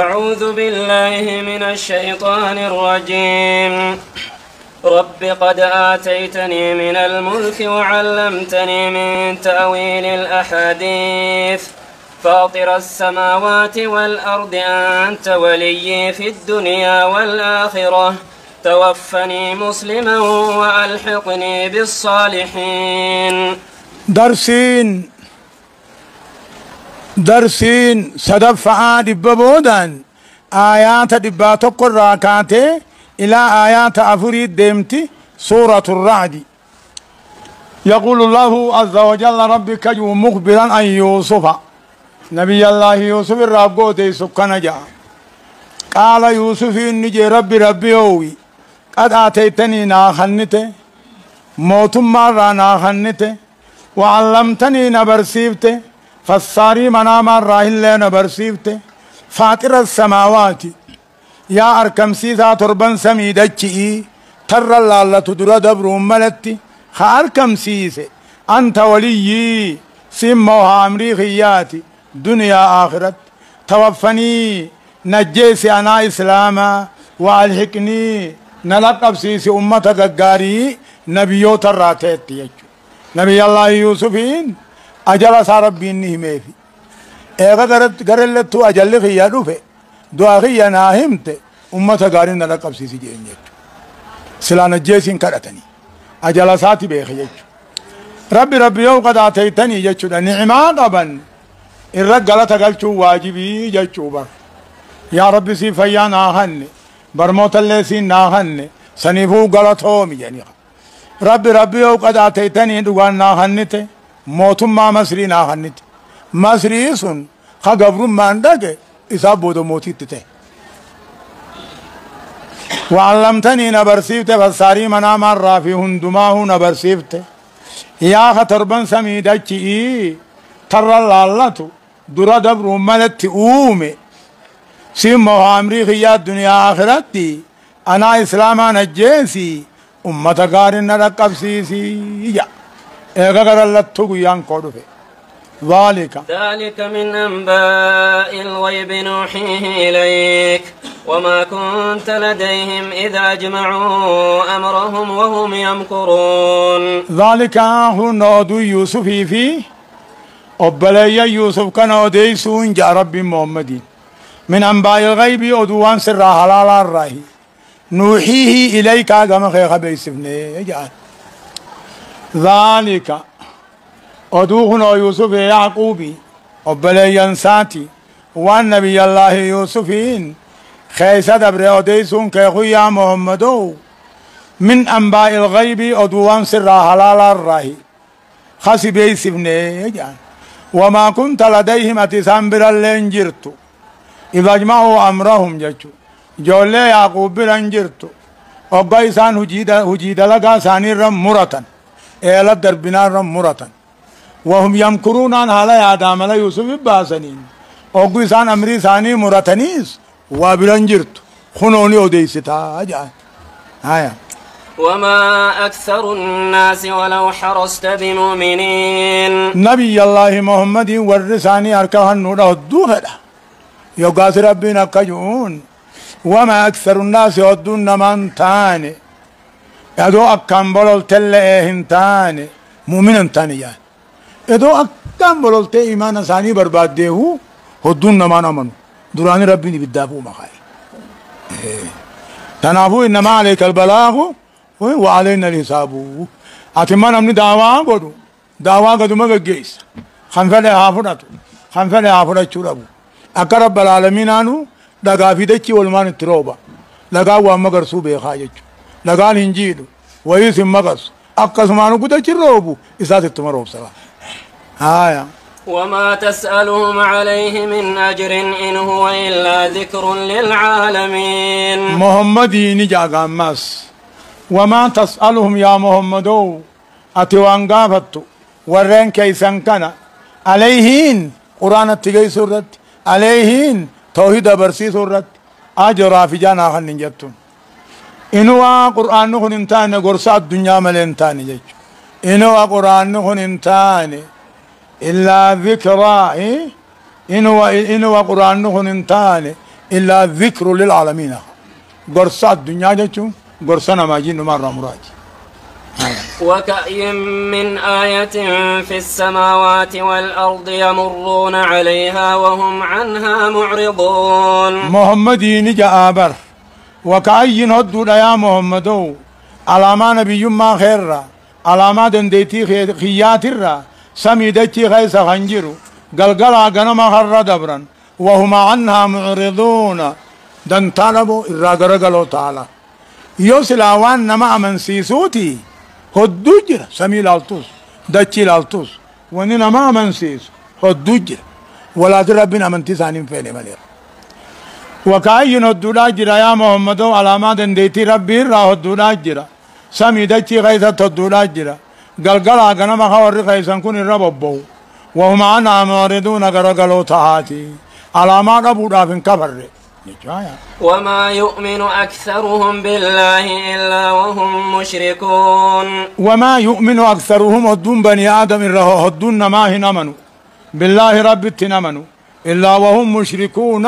أعوذ بالله من الشيطان الرجيم. رب قد آتيتني من الملك وعلمتني من تأويل الأحاديث فاطر السماوات والأرض أنت ولي في الدنيا والآخرة توفني مسلما وألحقني بالصالحين. درسين صدف عاد ببودان آيات دباتك الراكاتي إلى آيات أفريد ديمتي سورة الرعد. يقول الله عز وجل ربك مخبرا عن يوسف نبي الله يوسف الرابقوتي سكنا جاء قال يوسف إني ربي هوي قد آتيتني ناخنته موتم مرة ناخنته وعلمتني نبرسيبته فالصاري منام الراهل نبرسيبته فاطر السماوات يا أركم سيسا تربان سميدتشي تر الله تدر دبر ملتي خاركم سيسي أنت وليي سموها أمريخياتي دنيا آخرت توفني نجيسي أنا إسلاما والحقني نلقب سيسي أمتك قاري نبيو تراتيت يجو نبي الله يوسفين أجل ساربيني ميفي إيغا قرلتو أجل خيا دوفي دعا خيا ناهمت أمتك قاري نلقب سيسي جين يجو سلا نجيسين كرتني أجل ساتي بيخي يجو ربي يو قد آتيتني يجو نعما قبن الرجالة تقلتو واجبي يجو بر يا ربي سي فيا ناهن برموت اللي سي ناهن سنفو غلطهم يعني ربي يو قد آتيتني دوغان ناهنته موتم ما مصري ناهنته مصري سن خقبر ما عندك إساب بودو موتي تته وعلمتني نبرسيفت فالساري منام الرافي هندماه نبرسيفت يا خطربان سميدتشي ترى اللالتو درا دبر ملت أومي سيمو أمريكا الدنيا آخرتي أنا إسلاما نجيسي أمة قارن رقب سيسي يا إيغا قرلتو قيان قدوه ذلك من أنباء الغيب نوحيه إليك وما كنت لديهم إذا أجمعوا أمرهم وهم يمكرون. ذلك هو نودو يوسف في أبلي يوسف كان أوديسون جاء ربي محمد من أنباء الغيب أدوان سر حلال الرأي نوحيه إليك كما خيخ بيسفني جاء ذلك أدوهنا يوسف يعقوبي أبلي ينساتي والنبي الله يوسفين خيسة دبر أوديسون كيخويا محمدو من أنباء الغيب أدوان سر حلال الرأي خسي بيسفني جاء وما كنت لديهم أتسام برالين جرتو إذا اجمعوا أمرهم جاتو جولي يعقوب بران جرتو أبا إسان هجيد لغا ساني رم مرتن إيلا دربنا رم مرتن وهم يمكرون عن حالا يادام على يوسف باسنين أبا إسان أمري ساني مرتنيس وابران جرتو خنوني أوديستا أجان هايا وما أكثر الناس ولو حرصت بمؤمنين. نبي الله محمد ورساني أركان نوره الدوهرة يقاس ربنا كجون وما أكثر الناس يودون من تاني يدو أكام بلول تل إيهن تاني مؤمنا تاني يعني يدو أكام بلول تي إيمان ثاني برباد ديهو هدون نمان أمنو دراني ربني بالدافو مخاي تنافو إنما عليك البلاغ وعلينا الحساب أتمان أمني دعوة قدو مغجيس خنفل حافرة شرابو أقرب العالمين عنه لقا في دكي والمان التروبة لقا وامقر سوبي خاجج لقا الانجيل ويسم مقص أقسمانو قد تروبو إساس التمروب سوا آية وما تسألهم عليه من أجر إن هو إلا ذكر للعالمين. محمدين جاقا ماس وما تسألهم يا محمدو أتوان قافتو ورين كيسان كان عليهين قرآن التقي سورة عليهين توحيد برسي سورة أجرا في جانا خلن جتون إنوا قرآن نخن انتان قرصات الدنيا ملين جيج إنوا قرآن نخن انتان إلا ذكرى إنوا قرآن نخن انتان إلا ذكر للعالمين قرصة الدنيا جتشو قرصنا ما جين مرة مراد. وكأي من آية في السماوات والأرض يمرون عليها وهم عنها معرضون. محمدين جابر وكأي هدو يا محمدو على ما نبي ما خير على ما دنديتي خيات الرا سميدتي خيس خنجرو قلقلا غنما خر دبرا وهم عنها معرضون دن طلبوا الراغرغلو تعالى يوسلاوان نما من سيسوتي هدوجر سمي لالتوس دتشي لالتوس وننا ما من سيس هدوجر ولا ربنا من تسانين فين ملير وكاين هدولاجر يا محمد علامات ديتي ربي را هدولاجر سمي دتشي غيث هدولاجر قلقلا غنما خور غيثن كن رببو وهم عنها معرضون غرغلو تهاتي علامات ابو دافن كبر. وما يؤمن أكثرهم بالله إلا وهم مشركون. وما يؤمن أكثرهم هدون بني آدم الرهو هدون ما هنمنوا بالله رب التنمنوا إلا وهم مشركون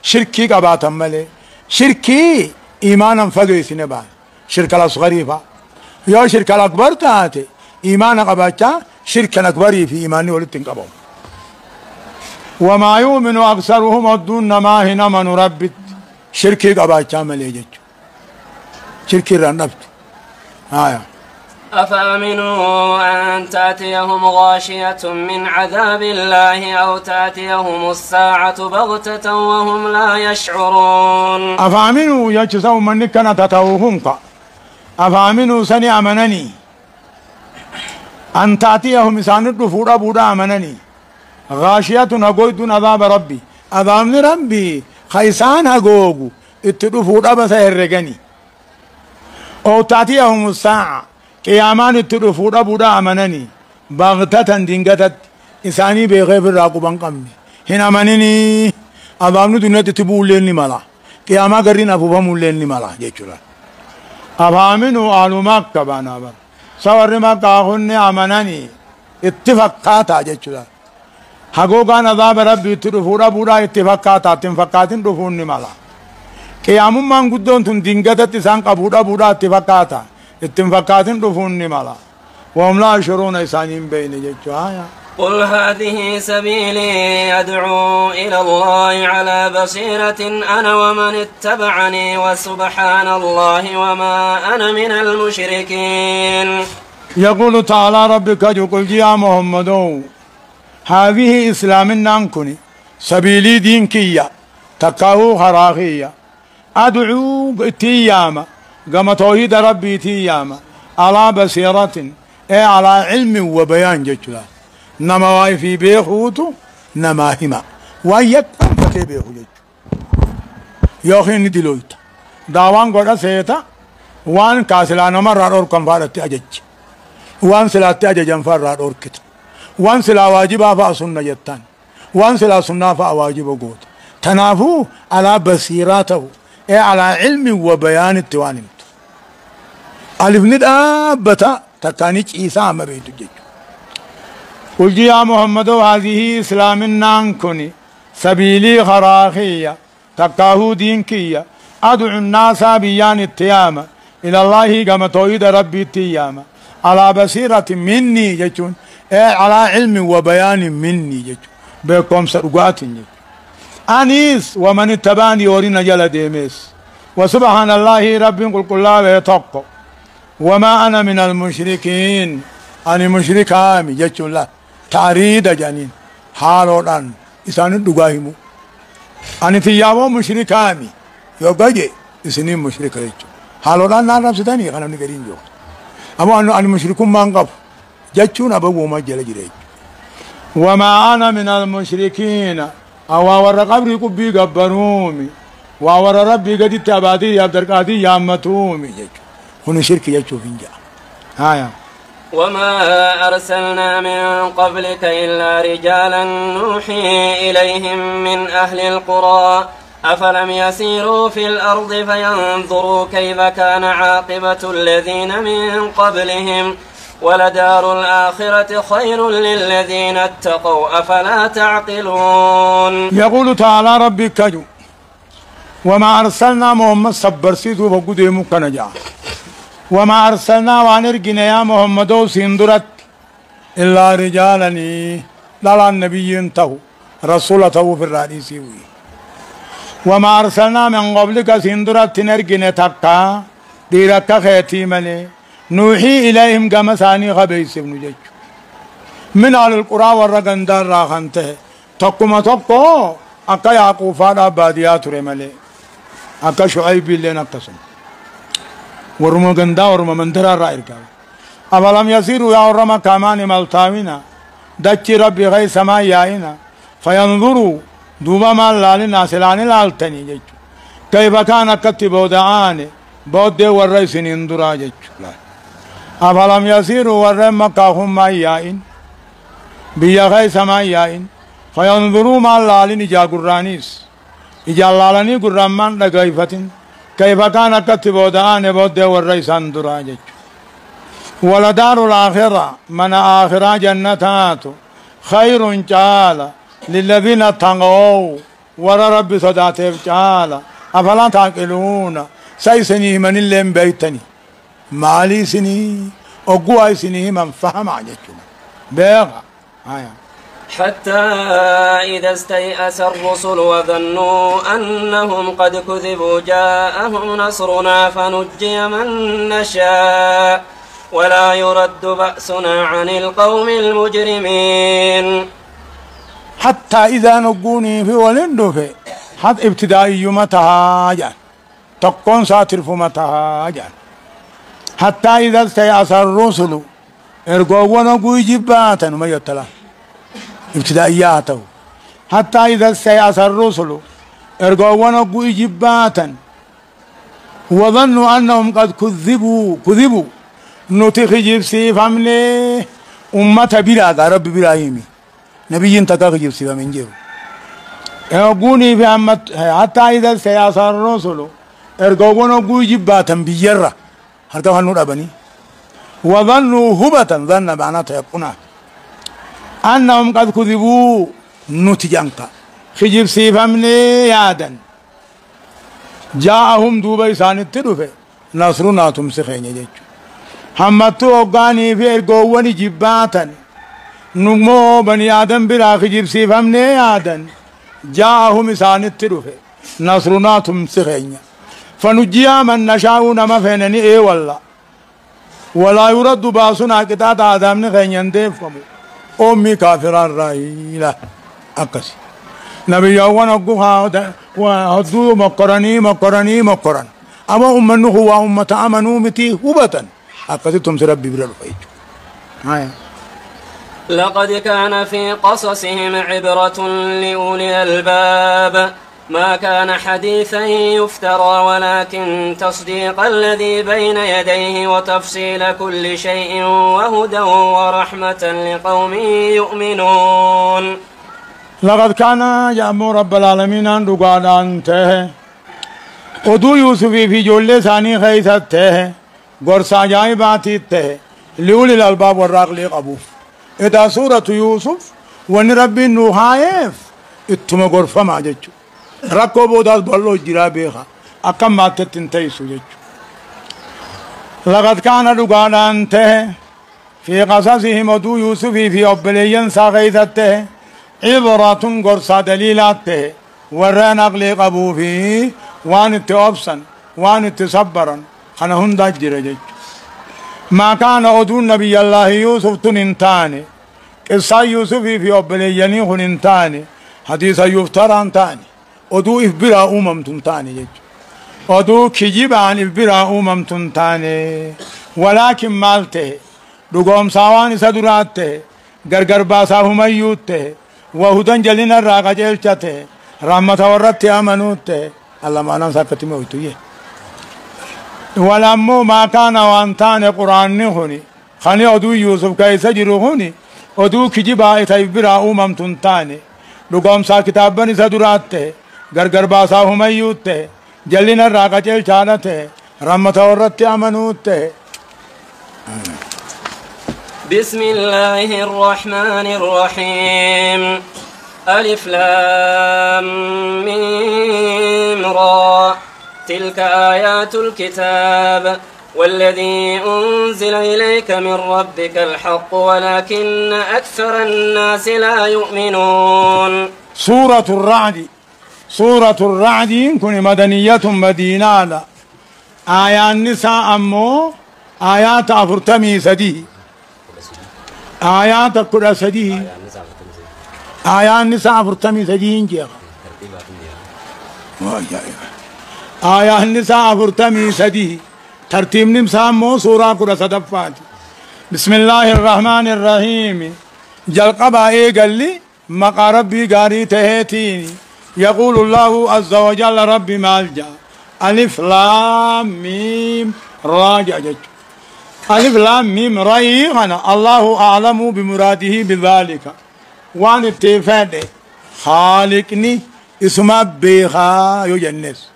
شركي قباتا ملي شركي إيمانا فقيس نبال شرك الأصغريفة يا شرك الأكبر تاتي إيمانا قباتا شرك الأكبر في إيماني ولتن قبهم. وما يؤمن أكثرهم الدون ما هنا من ربت شركي قباچا مليجج شركي رنبت آية. أفأمنوا أن تأتيهم غاشية من عذاب الله أو تأتيهم الساعة بغتة وهم لا يشعرون. أفأمنوا يجسوا من كان تتوهم أفأمنوا سني أمنني أن تأتيهم ساند فورا بودا أمنني غاشية هقويدون عذاب ربي عذاب ربي خيسان هقوغو اتدفو ربا سيرغني او تاتيهم الساعة قيامان اتدفو ربو دا امنني باغتة دنگتت إساني بغيب الراقبان قمني هنا منني عذاب دنيا تتبو لين مالا قياما قرين افوفم لين مالا جيچولا افامنوا آلو مكة بانا بر سور مكة هن امنني اتفقاتا جيچولا هقوقان عذاب ربي تدفورا بودا اتفاقاتا تنفقاتين دفون مالا قيامون من قدون تن دنگتت إسان قبودا بودا اتفاقاتا اتفاقاتين دفون مالا وهم لا يشعرون إسانين بين جيجو آية. قل هذه سبيلي أدعو إلى الله على بصيرة أنا ومن اتبعني وسبحان الله وما أنا من المشركين. يقول تعالى ربك قل يا محمد هذه إسلامنا كني سبيلي دينكية تكاهو خراخية أدعو تياما قام توحيد ربي تياما على بصيرة أي على علم وبيان جتلا نما واي في بيخوتو نما هما ويك أنت بيخو جت يوخين دلويت داوان قد سيتا وان كاسلان مرة اور كنفارة أجج وان سلات أججن فرة اور كت وان سلا واجبا فأسنة جتان وان سلا سنة فأواجب قوت تنافو على بصيراته اي على علم وبيان التوانم ألف ندابتا تكانيش إيسا ما بيتو جيجو. قل يا محمد هذه إسلامنا كني سبيلي خراخية تكاهو دينكية أدعو الناس بيان التيامة إلى الله كما توحيد ربي التيامة على بصيرة مني جيجون على علم وبيان مني جيجو بكم سرقات جيجو. أنيس ومن اتبعني ورين جل ديميس وسبحان الله ربي قل كل الله يتقو وما أنا من المشركين أنا مشرك آمي جيجو الله تاريد جانين حالوران إسان الدقاهمو أنا تيابو مشرك آمي يوغاجي إسنين مشرك جيجو حالوران نعرف ستاني خانا نقرين جو أما أنا مشركون ما انقف جيجو نبقو ما جل جريج. وما أنا من المشركين أواور قبري كبي قبرومي وأواور ربي قد اتبادي يبدر قادي يامتومي جيجو هنا شرك جيجو فينجا هايا. وما أرسلنا من قبلك إلا رجالا نوحي إليهم من أهل القرى أفلم يسيروا في الأرض فينظروا كيف كان عاقبة الذين من قبلهم ولدار الآخرة خير للذين اتقوا أفلا تعقلون. يقول تعالى ربك وما أرسلنا محمد صبر سيدو فقده مكنجا وما أرسلنا وانرقنا يا محمد سندرت إلا رجالني لا النبي انتهوا رسولته في الرئيسي وما أرسلنا من قبلك سندرت نرقنا تقا ديرك خيتي ملي نوحي إليهم كما ثاني خبيس ابن جج من على القرى والرقندار راخنته تقوم تقو أكا يعقوفان أباديات رمالي أكا شعيب اللي نقسم ورمو قندا ورمو مندرى الرائر كاو أولم يسيروا يا ورما كامان ملتاوينا دچي ربي غي سما يائنا فينظروا دوبا مال لالنا سلاني لالتني جج كيف كان كتبوا دعاني بود دي ورئيسين اندرا جج أولم يسيروا ورما كاهم ما يائن بيا غي سما يائن فينظروا مال لالين إجا قرانيس إجا لالني قرمان لغيفتين كيف كان كتبوا دعاني بود دي ورئيسان اندرا جج ولدار الآخرة من آخرة جنتات خير جالا للذين اتقوا ورا رب صداته جالا أفلا تعقلون سيسني من اللي بيتني مالي سني أقوى سني من فهم عجتنا بيغا حتى إذا استيأس الرسل وظنوا أنهم قد كذبوا جاءهم نصرنا فنجي من نشاء ولا يرد بأسنا عن القوم المجرمين حتى إذا نقوني في ولندو في حتى ابتدائي متها جان تقون ساترف متها جان حتى إذا استيأس الرسل ارقوا ونقوا جباتا وما يتلا ابتدائياته حتى إذا استيأس الرسل ارقوا ونقوا جباتا وظنوا أنهم قد كذبوا نتخجب سيف عمله أمة بلا رب إبراهيم نبي تخجب سيف من جيب يقولي في أمة حتى إذا سيأس الرسل ارقوا نقوا جباتا بيجرة هرتوا هنور أبني وظنوا هبتا ظن معناته يقنا أنهم قد كذبوا نتجانك خجب سيف عمله يادا جاءهم دوبا إسان التدفع نصرنا تمسخين يجيج همتو اوغاني في ارغواني جباتا نمو بني آدم برا خجب سيفمني آدن جاءهم إسان التدفع نصرنا تمسخين فنجيا من نشاء نما فينني اي والله ولا يرد باسنا كتات آدم نخين يندفكم أمي كافران رأيلا أكسي نبي يوان أقوها وهدو مقرني أما أمنه هو أمة أمنوا متي هبتا أكسيتم سربي برالفيج لقد كان في قصصهم عبرة لأولي الألباب ما كان حديثا يفترى ولكن تصديق الذي بين يديه وتفصيل كل شيء وهدى ورحمة لقوم يؤمنون لقد كان يأمر رب العالمين أن رقاد أنته ودو يوسف في جل ثاني خيثته قرص عجائباته لأولي الألباب والراقل قبوف إذا سورة يوسف وان ربي نوحايف اتما غرفة ما جيجو ركو بوداز بلو جرابيخا أكم ما تتنتيسو جيجو لقد كان رقاد أنته في قصصهم ودو يوسف في أبليين ساقيثته عبرة قرصة دليلاته ورين أقلي قبوفي وان اتوابسا وان اتصبرا خنا هندا جرجج ما كان أدو نبي الله يوسف تنتاني قصة يوسف في أبليين خننتاني حديث يفتران تاني أدو إفبرا تنتاني جج أدو كجيبان إفبرا تنتاني ولكن مالته رقوم ساواني سدراته غرغر باساهم أيوته وهدن جلنا الراقة جلشته رحمة ورد أمنوته الله ما ننسى كتمه ويتويه ولمو ما كان وانتان قرآن نخوني خاني أدو يوسف كيس جروهوني أدو كجبا إتايبرا تنتاني لقوم سا كتابني سدراته غرغر باساهم أيوته جلنا الراقة جلشانته رحمة ورد أمنوته بسم الله الرحمن الرحيم ألف لام ميم را تلك آيات الكتاب والذي أنزل إليك من ربك الحق ولكن أكثر الناس لا يؤمنون. سورة الرعد كن مدنية مدينة آيات النساء أمو آيات أفرتمي سدي آيات كل سدي آيات النساء أفرتمي سدي إنجيا آيات النساء أفرتمي سدي ترتيب نمسا أمو سورة كل صدفات. بسم الله الرحمن الرحيم جل قبائي قال لي مقا ربي قاري تهيتيني يقول الله عز وجل ربي مالجا ألف لام ميم راجع جج ألف لام ميم رأي أنا الله أعلم بمراده بذلك وان التفاد خالقني اسمه بيخا يجنس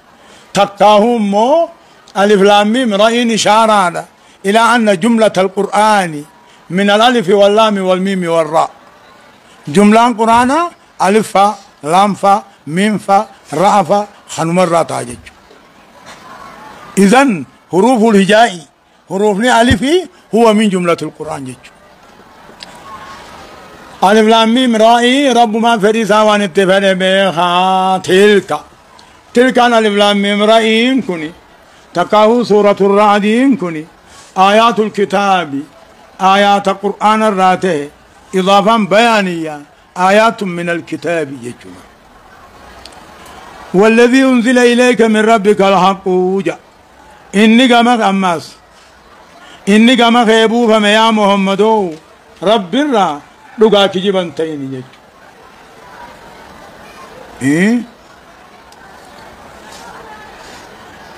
تقاهم مو ألف لام ميم رأي إشارة إلى أن جملة القرآن من الألف واللام والميم والراء جملة القرآن ألف فا لام فا ميم فا راء فا خنمر تاجج. إذن حروف الهجاء حروف ألف هو من جملة القرآن جج. ألف لام ميم راء رب ما فريسا وان اتفاد بها تلك ألف لام ميم راء كني تقاه سورة الرعد كني آيات الكتاب آيات القرآن الراته إضافة بيانية آيات من الكتاب يجمع. والذي أنزل إليك من ربك الحق وجاء إني قمك أماس إني قمك يبو فما يا محمدو رب الرا لقاك جبن تيني يجمع.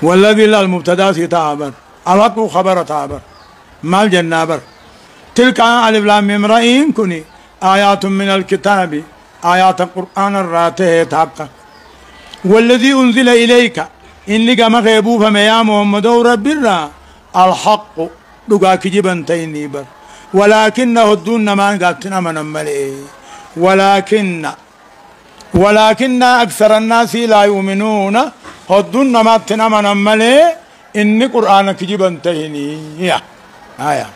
والذي لا المبتدا سيتعبر الحق خبر تعبر ما الجنابر. تلك ألف لام ميم رأين كني آيات من الكتاب آيات القرآن الراته تحقق. والذي أنزل إليك إني كما غيبو فما يا محمد رب الرا الحق لقاك جبن تينيبر ولكنه الدون ما قاتنا من ملئ ولكن أكثر الناس لا يؤمنون الدون ما قاتنا من ملئ إني قرآنك جبن تيني آية.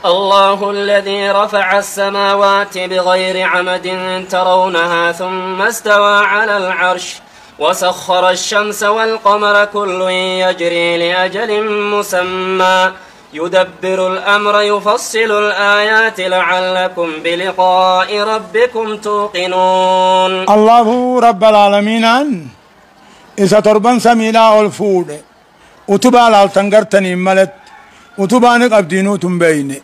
الله الذي رفع السماوات بغير عمد ترونها ثم استوى على العرش وسخر الشمس والقمر كل يجري لأجل مسمى يدبر الأمر يفصل الآيات لعلكم بلقاء ربكم توقنون. الله رب العالمين إذا تربان سمينا الفود وتبال التنقرتني ملت وتبانك أبدينو تنبيني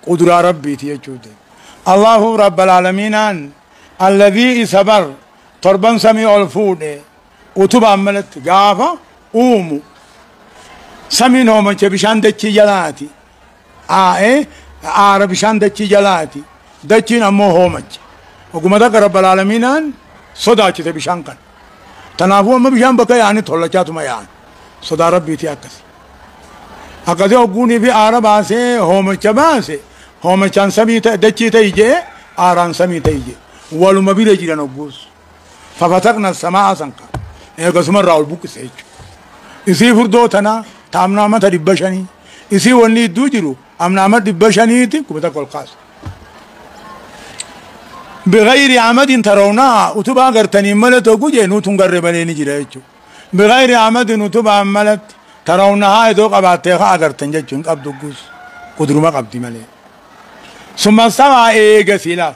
قدر ربي تيجود. الله رب العالمين الذي صبر تربان سمي الفود وتبا ملت غافا اومو سمينو من بشان دچي جلاتي بشان دچي جلاتي دچين امو هومج وقمدك رب العالمين صداچي بشان كان تنافو ما بشان بك يعني تولچاتو ما يعني صدا ربي تياكس أكذا أقولي في عرب آسه هومچ باسه هومچان سمي دچي تيجي آران سمي تيجي ولو ما بيرجي لنقوس ففتقنا السماء سنكا قسم الراول بوك سيج إسي فردو تنا تامنا ما تدبشاني إسي وني دوجرو أمنا ما تدبشاني تي كبتا كل قاس بغير عمد ترونا وتبا غرتني ملت وجه نو تنغر بني جيرچو بغير عمد وتبا ملت ترونها يدو قباتها غرتن جچون قبدوغوس قدرما قبدي ملي ثم سوا ايغسيلا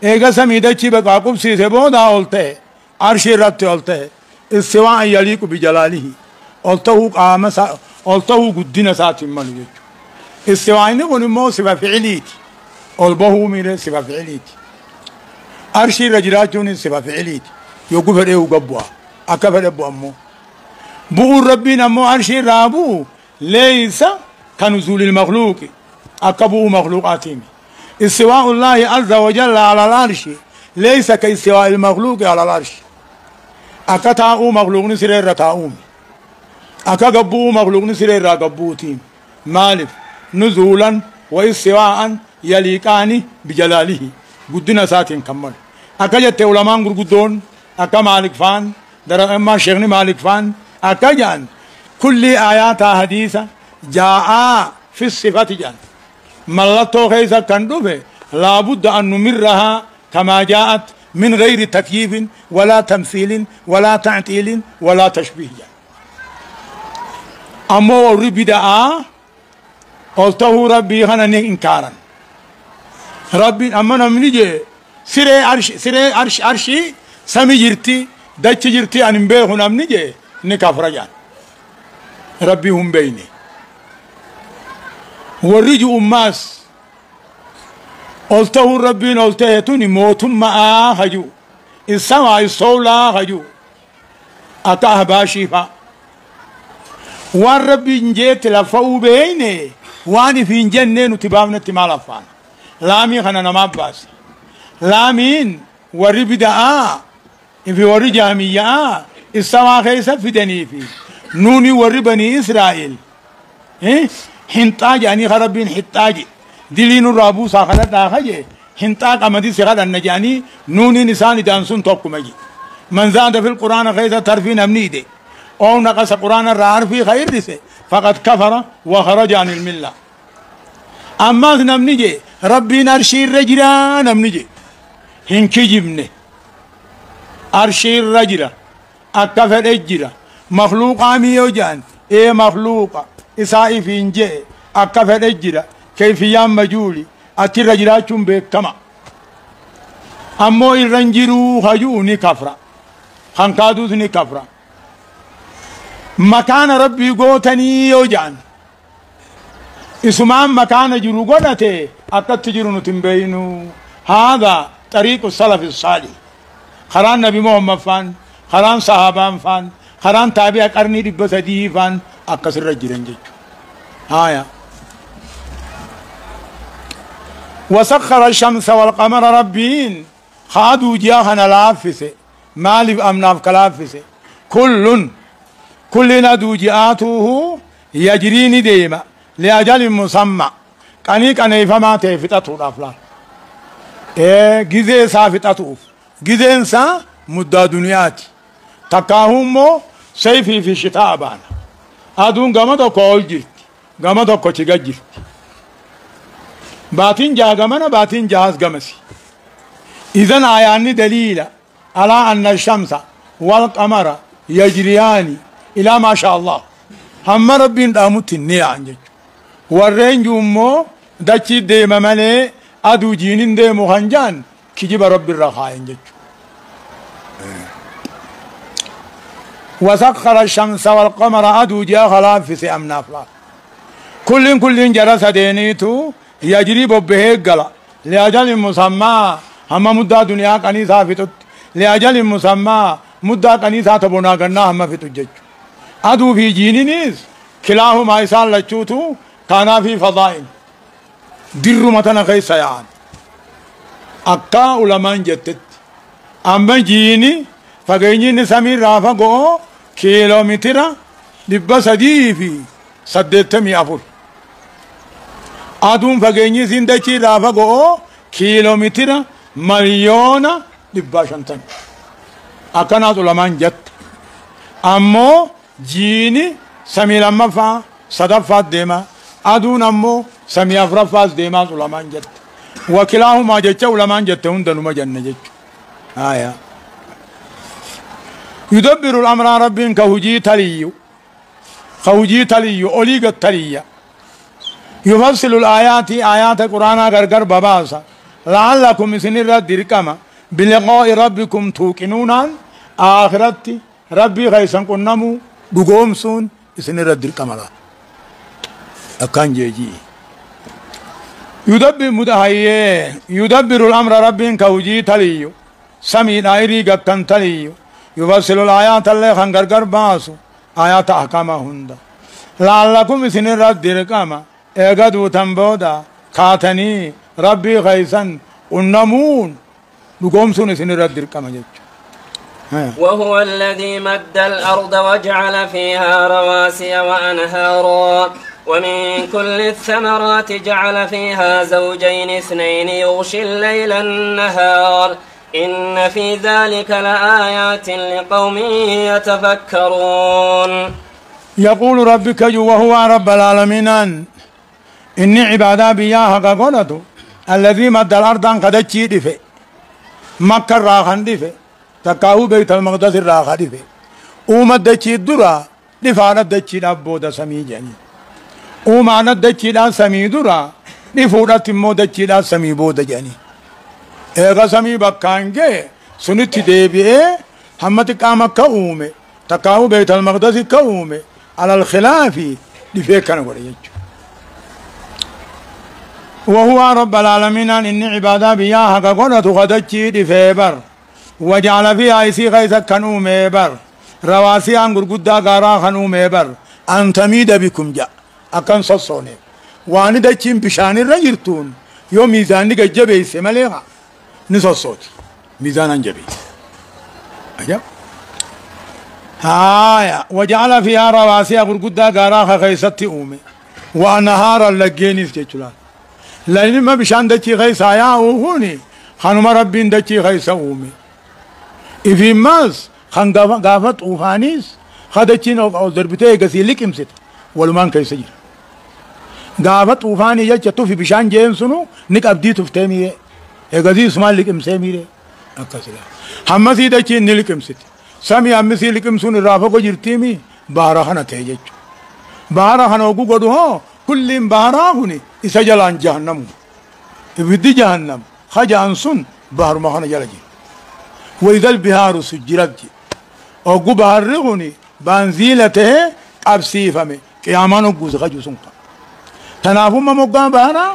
ايغا سميدچي بقاقب سيسه بودا اولته عرش رت اولته استواء يليق بجلاله اولته قامسا اولته قدنا سات ملي استواء نكون مو صفه فعليت اولبه ميره صفه فعليت عرش رجراجون صفه فعليت يوغفدو غبوا اكفدو امو بؤ ربنا مو عرش رابو ليس كنزول المخلوق أكبو مخلوقاتهم. استواء الله عز وجل على العرش ليس كاستواء المخلوق على العرش. أكتاؤ مخلوق نسير رتاؤم أكبو مخلوق نسير رقبوتهم مالف نزولا واستواء يليقان بجلاله قدنا ساتين كمل. أكجت علماء قرقدون أكا مالك فان در اما شيخني مالك فان أكجان كل آيات حديثة جاء في الصفة جان ملتو خيسا كندوفه لابد أن نمرها كما جاءت من غير تكييف ولا تمثيل ولا تعطيل ولا تشبيه جان. أما وربدا قلته ربي خنني إنكارا ربي أما نمنيجي سري عرشي سمي جرتي دچ جرتي أن بيه نمنيجي نكفر جان ربي هم بيني ورجو أماس قلته ربي قلته توني موتم ما هجو السماء الصولة هجو أتاه باشيفا والربي نجيت لفو بيني واني في جنة نتبابنا تمال فان لامي خنا نما باس لامين وربدا في ورجامية السماء خيسا في دني في نوني وربني إسرائيل حنطاج يعني خربين حنطاج دلين الرابو ساخلت آخجي حنطاج أمدي سيخل النجاني نوني نسان دانسون توقو مجي من زاد في القرآن خيسا ترفين أمني دي أو نقص القرآن الرعار في خير دي فقد كفر وخرج عن الملة أما نمنيجي ربي نرشي الرجرة نمنيجي هنكي جبني أرشي الرجرة أكفر الجرة مخلوق عميو جان إيه مخلوق إسائي في إنجي أكفر الجرة كيفيان مجولي أتي رجراتهم بكما أمو الرنجرو هجو نكفر خنقادوس نكفر مكان ربي قوتني يوجان اسمان مكان جرو قدته أكت جرو نتنبينو هذا طريق السلف الصالح خران نبي محمد فان خران صحابان فان خران تابع قرني رب سدي فان أكسر رجرن جيجو آية وسخر الشمس والقمر ربين خادوا جاهنا لافسه مالف أمناف كلافسه كل ندو جاءته يجريني ديما لأجل مسمى كاني فما تفتته الأفلام جزء سافتته جزء سا مدة دنياتي تكاهم سيفي في الشتاء بانا أدون غمدو كول جرت غمدو كوشيغا جرت باتين جا غمنا باتين جاهز غمسي إذن آياني دليل على أن الشمس والقمر يجريان إلى ما شاء الله هم ربين دامت النية عنجج والرنجو مو دچي ديما ملي أدو جينين ديمو خنجان كجيب رب الرخاء عنجج وسخر الشمس والقمر أدو جا خلاف في سيامنا فلا كل جرس دينيتو يجري ببهيق قلا لأجل مسمى هم مدى دنيا كاني سافتت لأجل مسمى مدى كاني ساتبونا قنا هم في تجج أدو في جينينيس كلاهما إسان لچوتو كانا في فضائل در متنا خيس سيان أكا علمان جتت أما جيني فقيني سمير رافا قو كيلومتر دبا سدي في سدتمي أفر أدون فقيني سندكي رافا قو كيلومتر مليون دبا شنطن أكنا علمان جت أمو جيني سمي لما فا صدفات ديما أدون أمو سمي أفرفاس ديما علمان جت وكلاهما جت علمان جت هندن مجن جت آية يدبر الأمر رب كهجي تليو أوليغ التلية يفصل الآيات آيات القرآن غرغر بباسا لعلكم سنر الدركما بلقاء ربكم توقنون آخرتي ربي غيسان قنمو دقومسون سنر الدركما أكان جيجي يدبر الأمر رب كهجي تليو سمي دائري قبتن تليو يفصل الآيات اللي خنغرغر باسو آيات أحكامه هند لعلكم سنر الدركما اغدو تنبودا كاتني ربي غيسان قنمون دقومسون سنر الدركما جيجي وهو الذي مد الأرض وجعل فيها رواسي وأنهارا ومن كل الثمرات جعل فيها زوجين اثنين يغشي الليل النهار إن في ذلك لآيات لقوم يتفكرون. يقول ربك وهو رب العالمين إني عبادة بياها قولته الذي مد الأرض قد تشيد مكة راخن دفه تكاو بيت المقدس راخن دفه ومد تشيد درا دفعنا دتشيد أبودا سمي جاني ومعنا دتشيد سمي درا دفورا تمو دتشيد سمي بودا جاني إيغا سمي بكانجي سنتي ديبئي همت قامة كأومي تكاو بيت المقدس كأومي على الخلاف دفكنا وريج وهو رب العالمين إن عبادة بياها قولة غدتشي دفبر وجعل فيها إسي غيث كنو ميبر رواسي عن قرقودا غارا خنو ميبر أن تميد بكم جاء أكن صصوني واني دتشين بشاني رجرتون يو ميزان دي جبه سماليها نصصوتي ميزان جبه أجاب هايا وجعل فيها رواسي غرقودا غارا خيست أومي وأنهارا لجينيس جيشلان لأن ما بشان دتشي غيث آيا وهوني خانوما ربين دتشي غيث أومي إفي ماس خان غافت أوفانيس خدتشين أو دربتي غسي لكمست ولمان كيسجر غافت أوفاني يجا توفي بشان جينسونو نك أبدي تفتمي غزي اسمال لكمسي أكسلا همسي دتشين نلكمست سامي همسي لكمسون الرافقو جرتيمي بارخانة تيجج بارخانة وقو قدوها كل بارخوني إسجلان جهنم إبدي جهنم خجان سن بار مخانة جلجي وإذا البهار سجرت أوغو بهار رغوني بانزيلته أبسيفمي قيامان أوغو زغجو سنقا تنافم مقام بهارا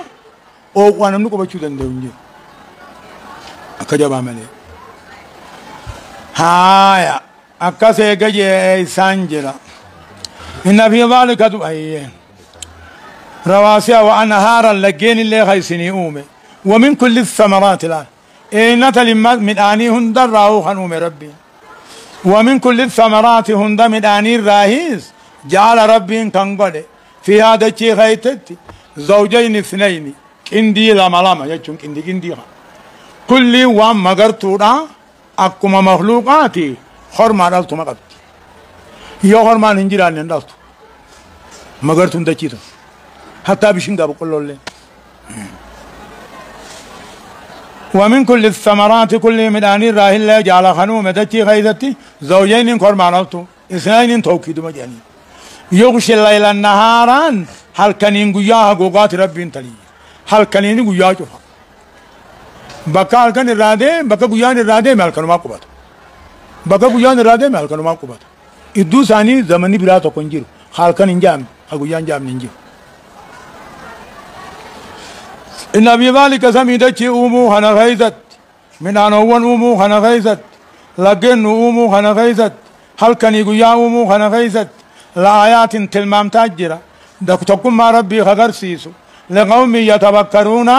أوغو أنا منكو بچو دندونجي أكجب عملي هايا أكاسي جي سانجلا إن في ذلك دعيه رواسي وأنهارا لجين اللي خيسني أومي ومن كل الثمرات الآن إن تلمت من آني هندر راهو خنوم ربي ومن كل الثمرات هندر من آني الراهيز جعل ربي كنقل في هذا الشيء خيتت زوجين اثنين كندي لما يجون كندي كل وام مغرتورا أكما مخلوقاتي خرما دالتو مقبت يو خرما ننجران ندالتو مغرتون دچيتو حتى بشنغا بقول له ومن كل الثمرات كل مداني راه الله جعل خنوم دتي غيظتي زوجين كرمانالتو اثنين توكيد مجاني يغشي الليل النهارا هل كان ينقيا غوغات ربي تلي هل كان ينقيا جوفا بقى كان الراده بقى غيان الراده مال كانوا ماقبات بقى غيان الراده مال كانوا ماقبات ادو ثاني زمني بلا تكونجير هل كان انجام غيان جام ننجي إن في ذلك سميدتي أمو هنا غيزت من أنا أول أمو هنا غيزت لكن أمو هنا غيزت هل كان يقول أمو هنا غيزت لآيات تلمام تاجرة دكتكم ما ربي خغر سيسو لقوم يتفكرون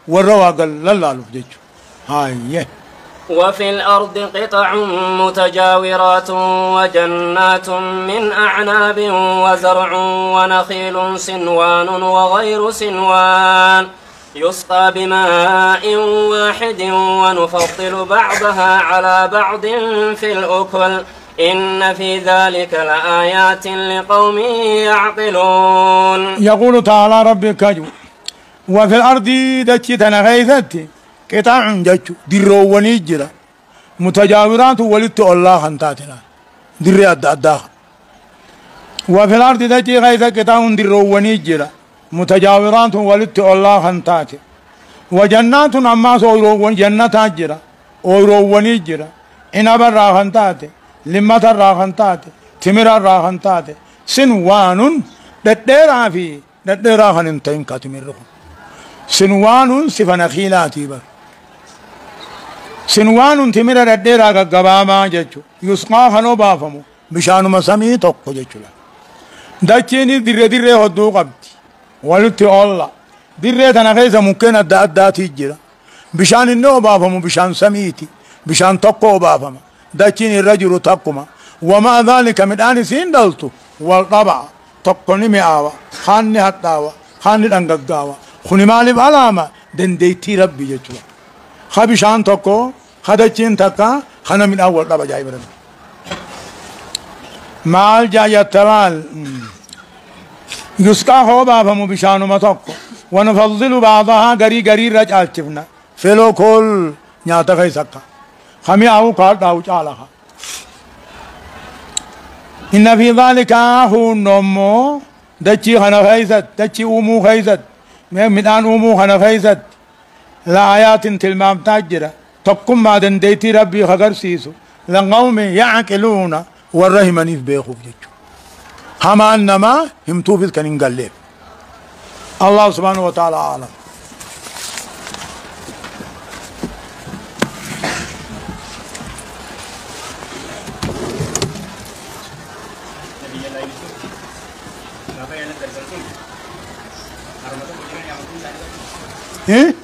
والرواقل لله لفجج هاي وفي الأرض قطع متجاورات وجنات من أعناب وزرع ونخيل سنوان وغير سنوان يسقى بماء واحد ونفضل بعضها على بعض في الأكل إن في ذلك لآيات لقوم يعقلون. يقول تعالى ربك وفي الأرض دجتنا غيثت قطع جج درووني جرا متجاورات ولدت الله انتاتنا دري أداها وفي الأرض دجي غيثت قطع درووني جرا متجاورات ولدت الله انتاتي وجنات أما سويرون جنة جرا أويروني جرا إنب الراهنتاتي لمة الراهنتاتي تمر الراهنتاتي سنوان دديرا في دديرا خننتين كاتمرهم سنوان سفن خيلاتي بر سنوان تمر دديرا غباما جچو يسقى خنو بافمو بشانو مسامي توكو جچلا دچيني ديره ديره هدو قبتي ولت الله ديره تنغيزه ممكن اداتي جرا بشان النو بافمو بشان سميتي بشان توكو بافما دچيني الرجل تقما وما ذلك من انسين دلتو والطبع تقني مياوا خاني حتاوا خاني دنغغاوا خني مالي علامه دنديتي ربي جچلا خبشان توكو خدتشين تكا خنا من أول ربا جاي برد مال جاي التلال يسقى هو بافمو بشانو متوقع ونفضل بعضها غري غري رجال شفنا فلو كل نياتا خيسكا خمي أو قال داو جالها إن في ذلك هو نمو دچي خنا خيست دچي أمو خيست مدان أمو خنا خيست لا آيات تلمام تاجرة تقوم ما دنديتي ربي خغر سيسو لقوم يعقلون والرحمن بيخوف جيجو هما أنما هم توفيد كان ينقلب الله سبحانه وتعالى أعلم إيه